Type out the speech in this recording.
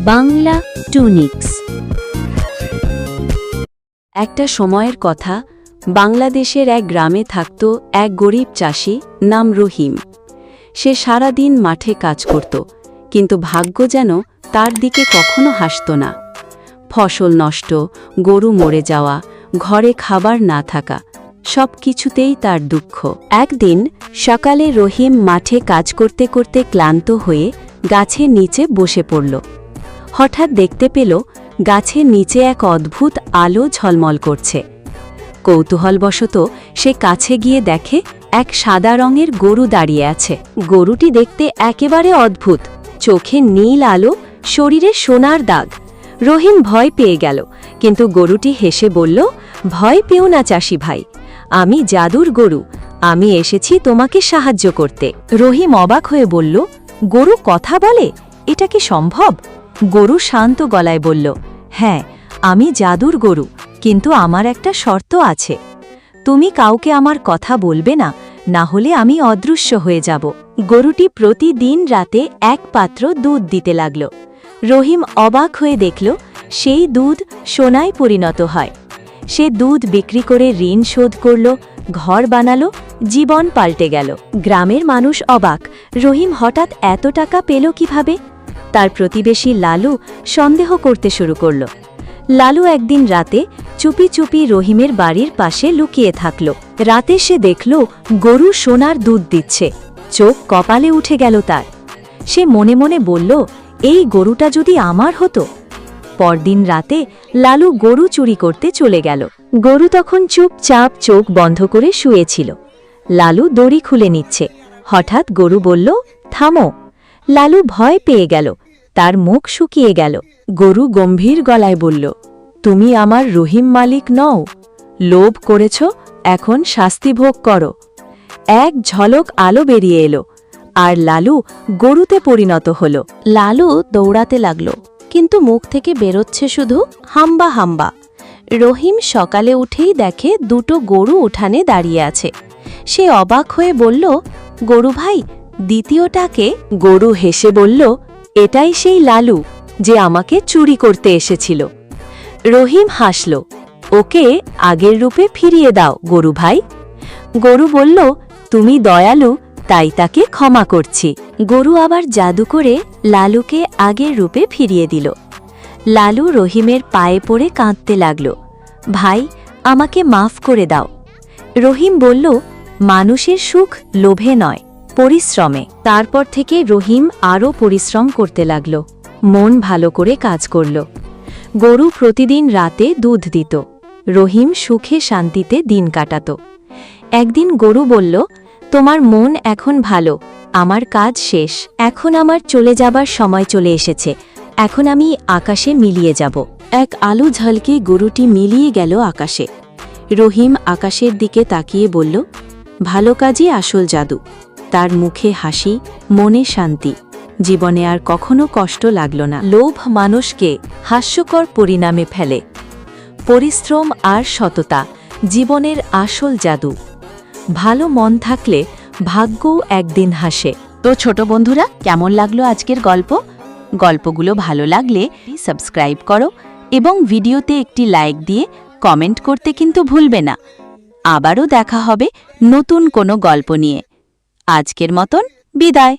বাংলা টুনিক্স। একটা সময়ের কথা, বাংলাদেশের এক গ্রামে থাকত এক গরিব চাষি নাম রহিম। সে সারা দিন মাঠে কাজ করত, কিন্তু ভাগ্য যেন তার দিকে কখনো হাসত না। ফসল নষ্ট, গরু মরে যাওয়া, ঘরে খাবার না থাকা, সব কিছুতেই তার দুঃখ। একদিন সকালে রহিম মাঠে কাজ করতে করতে ক্লান্ত হয়ে গাছের নিচে বসে পড়ল। হঠাৎ দেখতে পেল গাছের নিচে এক অদ্ভুত আলো ঝলমল করছে। কৌতূহলবশত সে কাছে গিয়ে দেখে এক সাদা রঙের গরু দাঁড়িয়ে আছে। গরুটি দেখতে একেবারে অদ্ভুত, চোখে নীল আলো, শরীরে সোনার দাগ। রহিম ভয় পেয়ে গেল, কিন্তু গরুটি হেসে বলল, ভয় পেও না চাষি ভাই, আমি জাদুর গরু, আমি এসেছি তোমাকে সাহায্য করতে। রহিম অবাক হয়ে বলল, গরু কথা বলে? এটা কি সম্ভব? গরু শান্ত গলায় বলল, হ্যাঁ, আমি জাদুর গরু, কিন্তু আমার একটা শর্ত আছে। তুমি কাউকে আমার কথা বলবে না, না হলে আমি অদৃশ্য হয়ে যাব। গরুটি প্রতিদিন রাতে এক পাত্র দুধ দিতে লাগল। রহিম অবাক হয়ে দেখল সেই দুধ সোনায় পরিণত হয়। সে দুধ বিক্রি করে ঋণ শোধ করল, ঘর বানালো, জীবন পাল্টে গেল। গ্রামের মানুষ অবাক, রহিম হঠাৎ এত টাকা পেল কিভাবে? তার প্রতিবেশী লালু সন্দেহ করতে শুরু করল। লালু একদিন রাতে চুপি চুপি রহিমের বাড়ির পাশে লুকিয়ে থাকল। রাতে সে দেখল গরু সোনার দুধ দিচ্ছে। চোখ কপালে উঠে গেল তার। সে মনে মনে বলল, এই গরুটা যদি আমার হতো। পরদিন রাতে লালু গরু চুরি করতে চলে গেল। গরু তখন চুপচাপ চোখ বন্ধ করে শুয়েছিল। লালু দড়ি খুলে নিচ্ছে। হঠাৎ গরু বলল, থামো। লালু ভয় পেয়ে গেল, তার মুখ শুকিয়ে গেল। গরু গম্ভীর গলায় বলল, তুমি আমার রহিম মালিক নও, লোভ করেছ, এখন শাস্তি ভোগ করো। এক ঝলক আলো বেরিয়ে এলো, আর লালু গরুতে পরিণত হল। লালু দৌড়াতে লাগল, কিন্তু মুখ থেকে বেরোচ্ছে শুধু হাম্বা হাম্বা। রহিম সকালে উঠেই দেখে দুটো গরু উঠানে দাঁড়িয়ে আছে। সে অবাক হয়ে বলল, গরু ভাই, দ্বিতীয়টাকে? গরু হেসে বলল, এটাই সেই লালু যে আমাকে চুরি করতে এসেছিল। রহিম হাসল, ওকে আগের রূপে ফিরিয়ে দাও গরু ভাই। গরু বলল, তুমি দয়ালু, তাই তাকে ক্ষমা করছি। গরু আবার জাদু করে লালুকে আগের রূপে ফিরিয়ে দিল। লালু রহিমের পায়ে পড়ে কাঁদতে লাগল, ভাই, আমাকে মাফ করে দাও। রহিম বলল, মানুষের সুখ লোভে নয়, পরিশ্রমে। তারপর থেকে রহিম আরও পরিশ্রম করতে লাগল, মন ভালো করে কাজ করল। গরু প্রতিদিন রাতে দুধ দিত। রহিম সুখে শান্তিতে দিন কাটাত। একদিন গরু বলল, তোমার মন এখন ভালো, আমার কাজ শেষ, এখন আমার চলে যাবার সময় চলে এসেছে, এখন আমি আকাশে মিলিয়ে যাব। এক আলো ঝলকে গরুটি মিলিয়ে গেল আকাশে। রহিম আকাশের দিকে তাকিয়ে বলল, ভালো কাজই আসল জাদু। তার মুখে হাসি, মনে শান্তি, জীবনে আর কখনো কষ্ট লাগল না। লোভ মানুষকে হাস্যকর পরিণামে ফেলে। পরিশ্রম আর সততা জীবনের আসল জাদু। ভালো মন থাকলে ভাগ্যও একদিন হাসে। তো ছোট বন্ধুরা, কেমন লাগলো আজকের গল্প? গল্পগুলো ভালো লাগলে সাবস্ক্রাইব করো এবং ভিডিওতে একটি লাইক দিয়ে কমেন্ট করতে কিন্তু ভুলবে না। আবারও দেখা হবে নতুন কোনো গল্প নিয়ে। আজকের মতন বিদায়।